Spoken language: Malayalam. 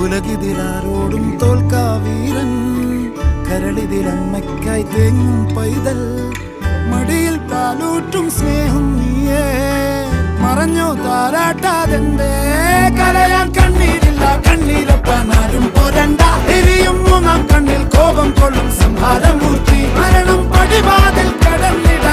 ഉലകിതിലാരോടും തോൽക്കാ വീരൻ, കരളിതിലമ്മയ്ക്കായി തേങ്ങും പൈതൽ, മടിയിൽ പാലൂറ്റും സ്നേഹം നീയേ, മറഞ്ഞോ താരാട്ടാതെന്തേ കരയാൻ കണ്ണീരില്ല, കണ്ണീരൊപ്പാൻ ആരും പോരണ്ട, എരിയും മൂന്നാം കണ്ണിൽ കോപം കൊള്ളും സംഹാരമൂർത്തി, മരണം പടിവാതിൽ കടന്നിട